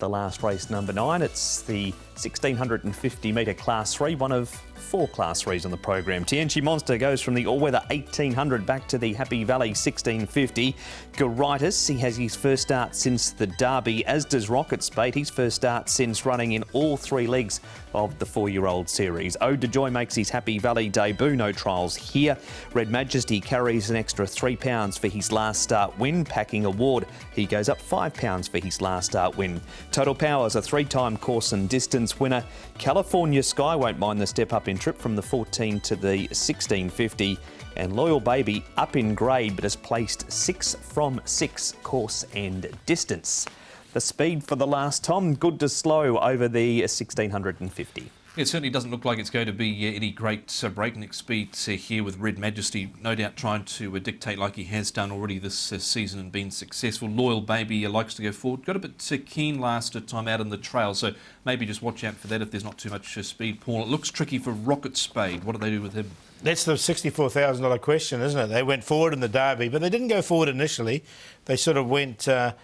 the last race, number 9. It's the 1650 metre Class 3, one of 4 Class 3s on the program. Tianchi Monster goes from the all-weather 1800 back to the Happy Valley 1650. Garitis, he has his first start since the Derby, as does Rocket Spade, his first start since running in all 3 legs of the 4-year-old series. Ode to Joy makes his Happy Valley debut, no trials here. Red Majesty carries an extra £3 for his last start win. Packing Award, he goes up £5 for his last start win. Total Power's a 3-time course and distance winner. California Sky won't mind the step up in trip from the 14 to the 1650. And Loyal Baby up in grade but has placed 6 from 6 course and distance. The speed for the last, Tom, good to slow over the 1650. It certainly doesn't look like it's going to be any great breakneck speed here with Red Majesty, no doubt trying to dictate like he has done already this season and been successful. Loyal Baby likes to go forward, got a bit keen last time out in the trail, so maybe just watch out for that if there's not too much speed, Paul. It looks tricky for Rocket Spade. What do they do with him? That's the $64,000 question, isn't it? They went forward in the Derby, but they didn't go forward initially. They sort of went, took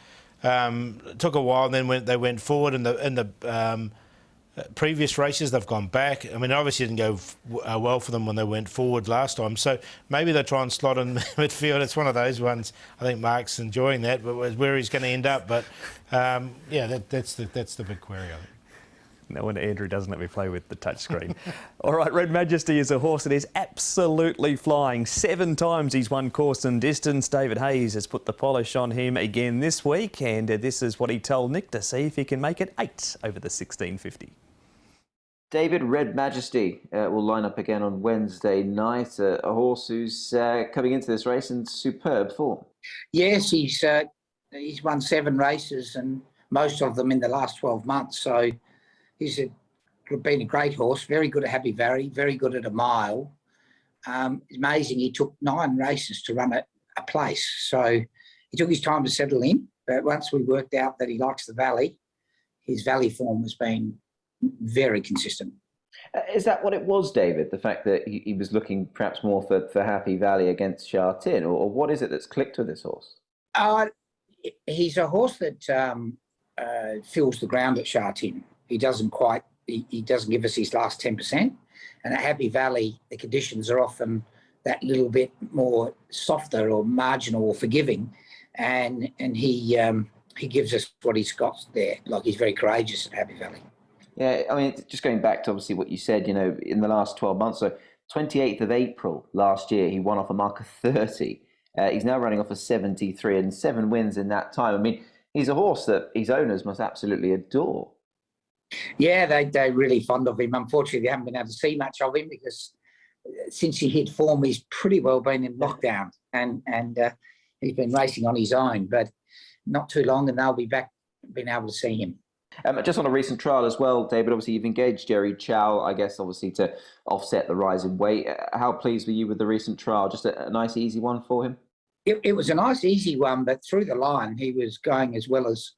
a while, and then they went forward in the previous races. They've gone back. I mean, obviously it didn't go well for them when they went forward last time. So maybe they try and slot in midfield. It's one of those ones. I think Mark's enjoying that, but where he's going to end up. But yeah, that's the big query, I think. No wonder Andrew doesn't let me play with the touchscreen. All right, Red Majesty is a horse that is absolutely flying. 7 times he's won course and distance. David Hayes has put the polish on him again this week, and this is what he told Nick to see if he can make it 8 over the 1650. David, Red Majesty will line up again on Wednesday night. A horse who's coming into this race in superb form. Yes, he's won 7 races and most of them in the last 12 months. So he's been a great horse, very good at Happy Valley, very good at a mile. It's amazing he took 9 races to run a place. So he took his time to settle in, but once we worked out that he likes the Valley, his Valley form has been very consistent. Is that what it was, David? The fact that he was looking perhaps more for Happy Valley against Sha Tin, or what is it that's clicked with this horse? He's a horse that fills the ground at Sha Tin. He doesn't give us his last 10%. And at Happy Valley, the conditions are often that little bit more softer or marginal or forgiving. And he gives us what he's got there. Like, he's very courageous at Happy Valley. Yeah, I mean, just going back to obviously what you said, you know, in the last 12 months, so 28th of April last year, he won off a mark of 30. He's now running off a 73 and 7 wins in that time. I mean, he's a horse that his owners must absolutely adore. Yeah, they're really fond of him. Unfortunately, they haven't been able to see much of him because since he hit form, he's pretty well been in lockdown and he's been racing on his own, but not too long and they'll be back being able to see him. Just on a recent trial as well, David, obviously you've engaged Jerry Chow, I guess, obviously to offset the rise in weight. How pleased were you with the recent trial? Just a nice, easy one for him? It was a nice, easy one, but through the line, he was going as well as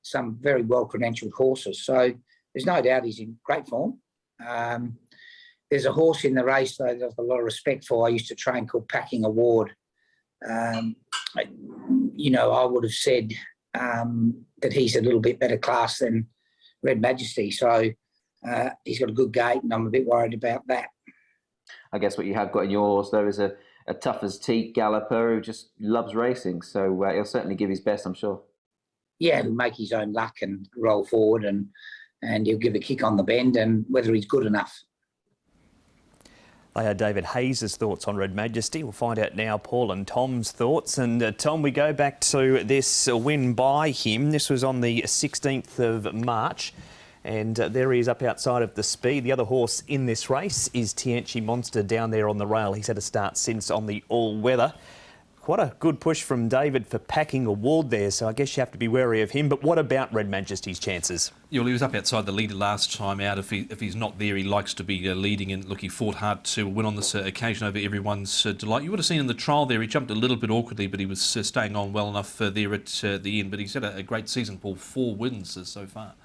some very well-credentialed horses. So there's no doubt he's in great form. There's a horse in the race, though, that I've got a lot of respect for. I used to train called Packing Award. You know, I would have said that he's a little bit better class than Red Majesty. So he's got a good gait, and I'm a bit worried about that. I guess what you have got in your horse, though, is a tough as teak galloper who just loves racing. So he'll certainly give his best, I'm sure. Yeah, he'll make his own luck and roll forward, and he'll give a kick on the bend, and whether he's good enough. They are David Hayes' thoughts on Red Majesty. We'll find out now Paul and Tom's thoughts. And Tom, we go back to this win by him. This was on the 16th of March. And there he is up outside of the speed. The other horse in this race is Tianchi Monster down there on the rail. He's had a start since on the all-weather. Quite a good push from David for Packing Award there, so I guess you have to be wary of him. But what about Red Majesty's chances? Yeah, well, he was up outside the leader last time out. If he's not there, he likes to be leading, and look, he fought hard to win on this occasion over everyone's delight. You would have seen in the trial there, he jumped a little bit awkwardly, but he was staying on well enough there at the end. But he's had a great season, Paul, 4 wins so far.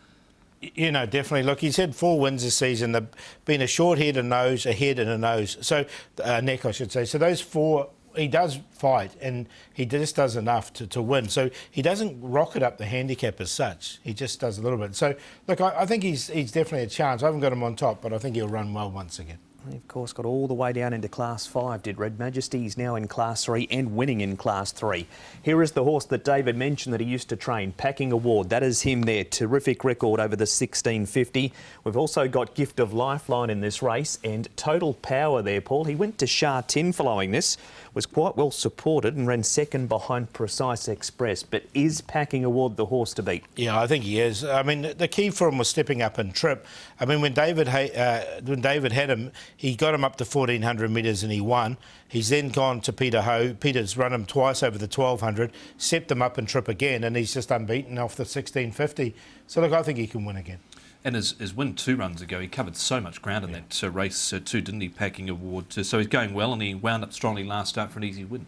You know, definitely. Look, he's had 4 wins this season. They've been a short head, a nose, a head and a nose. So, neck, I should say. So those 4 he does fight, and he just does enough to win. So he doesn't rocket up the handicap as such. He just does a little bit. So, look, I think he's definitely a chance. I haven't got him on top, but I think he'll run well once again. He, of course, got all the way down into Class 5, did Red Majesty. He's now in Class 3 and winning in Class 3. Here is the horse that David mentioned that he used to train, Packing Award. That is him there. Terrific record over the 1650. We've also got Gift of Lifeline in this race and Total Power there, Paul. He went to Sha Tin following this, was quite well supported and ran second behind Precise Express. But is Packing Award the horse to beat? Yeah, I think he is. I mean, the key for him was stepping up in trip. I mean, when David had him, he got him up to 1,400 metres and he won. He's then gone to Peter Ho. Peter's run him twice over the 1,200, stepped him up in trip again, and he's just unbeaten off the 1650. So, look, I think he can win again. And his win 2 runs ago, he covered so much ground in that race too, didn't he, Packing Award? So he's going well, and he wound up strongly last start for an easy win.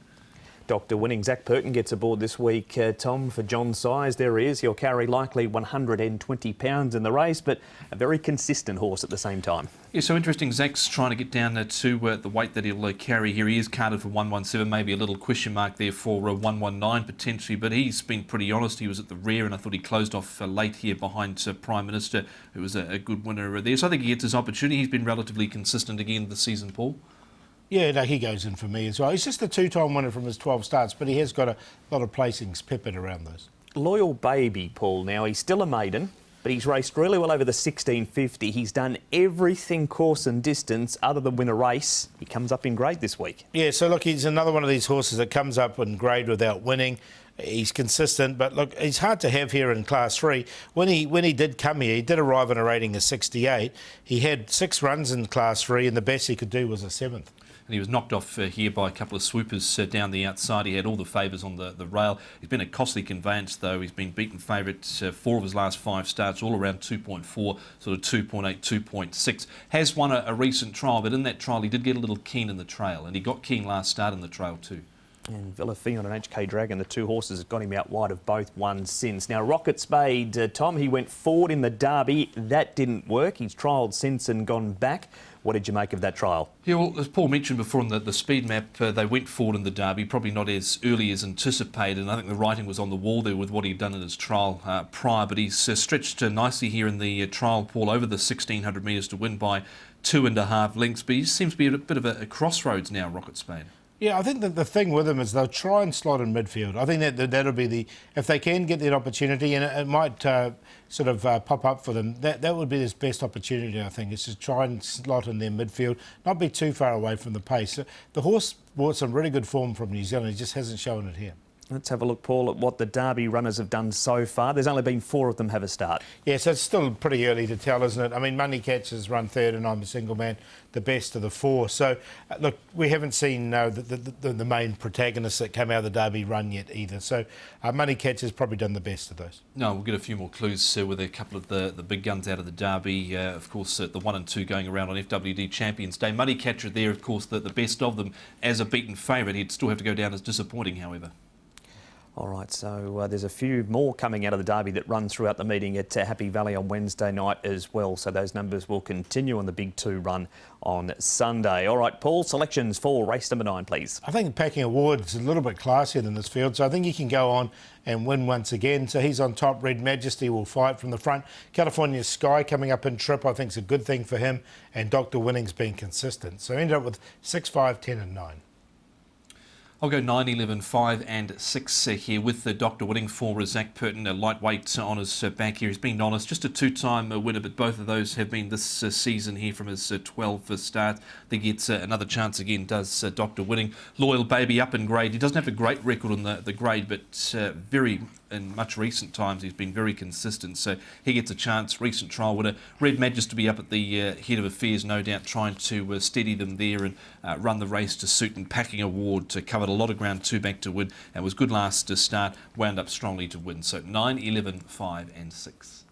Dr. Winning, Zach Purton gets aboard this week, Tom, for John Size. There he is. He'll carry likely 120 pounds in the race, but a very consistent horse at the same time. Yeah, so interesting. Zach's trying to get down to the weight that he'll carry here. He is carded for 117, maybe a little question mark there for 119 potentially, but he's been pretty honest. He was at the rear, and I thought he closed off late here behind Prime Minister, who was a good winner there. So I think he gets his opportunity. He's been relatively consistent again this season, Paul. Yeah, no, he goes in for me as well. He's just a 2-time winner from his 12 starts, but he has got a lot of placings peppered around those. Loyal Baby, Paul. Now, he's still a maiden, but he's raced really well over the 1650. He's done everything course and distance other than win a race. He comes up in grade this week. Yeah, so look, he's another one of these horses that comes up in grade without winning. He's consistent, but look, he's hard to have here in Class 3. When he did come here, he did arrive on a rating of 68. He had 6 runs in Class 3, and the best he could do was a 7th. And he was knocked off here by a couple of swoopers down the outside. He had all the favours on the rail. He's been a costly conveyance, though. He's been beaten favourite 4 of his last 5 starts, all around 2.4, sort of 2.8, 2.6. Has won a recent trial, but in that trial he did get a little keen in the trail, and he got keen last start in the trail too. And Villafion and HK Dragon, the 2 horses have got him out wide of both won since. Now, Rocket Spade, Tom, he went forward in the Derby. That didn't work. He's trialled since and gone back. What did you make of that trial? Yeah, well, as Paul mentioned before on the speed map, they went forward in the Derby, probably not as early as anticipated, and I think the writing was on the wall there with what he'd done in his trial prior, but he's stretched nicely here in the trial, Paul, over the 1,600 metres to win by 2.5 lengths, but he seems to be at a bit of a crossroads now, Rocket Spade. Yeah, I think that the thing with him is they'll try and slot in midfield. I think that'll be if they can get that opportunity, and it might sort of pop up for them, that would be his best opportunity, I think, is to try and slot in their midfield, not be too far away from the pace. The horse brought some really good form from New Zealand, he just hasn't shown it here. Let's have a look, Paul, at what the Derby runners have done so far. There's only been 4 of them have a start. Yeah, so it's still pretty early to tell, isn't it? I mean, Money Catch has run third and I'm a single man, the best of the 4. So, look, we haven't seen the main protagonists that came out of the Derby run yet either. So, Money Catch has probably done the best of those. No, we'll get a few more clues with a couple of the big guns out of the Derby. Of course, the 1 and 2 going around on FWD Champions Day. Money Catcher there, of course, the best of them as a beaten favourite. He'd still have to go down as disappointing, however. All right, so there's a few more coming out of the Derby that run throughout the meeting at Happy Valley on Wednesday night as well. So those numbers will continue on the Big 2 run on Sunday. All right, Paul, selections for race number 9, please. I think Packing Award is a little bit classier than this field, so I think he can go on and win once again. So he's on top. Red Majesty will fight from the front. California Sky coming up in trip, I think is a good thing for him. And Dr. Winning's been consistent. So ended up with 6, 5, 10 and 9. I'll go 9, 11, 5 and 6 here with the Dr. Winning for Zach Purton, a lightweight on his back here. He's been honest, just a 2-time winner, but both of those have been this season here from his 12 start. I think he gets another chance again, does Dr. Winning. Loyal Baby up in grade. He doesn't have a great record on the grade, but in much recent times he's been very consistent, so he gets a chance. Recent trial winner. Red Majesty to be up at the head of affairs, no doubt, trying to steady them there and run the race to suit, and Packing Award to cover a lot of ground, 2 back to win, and was good last to start, wound up strongly to win. So 9, 11, 5 and 6.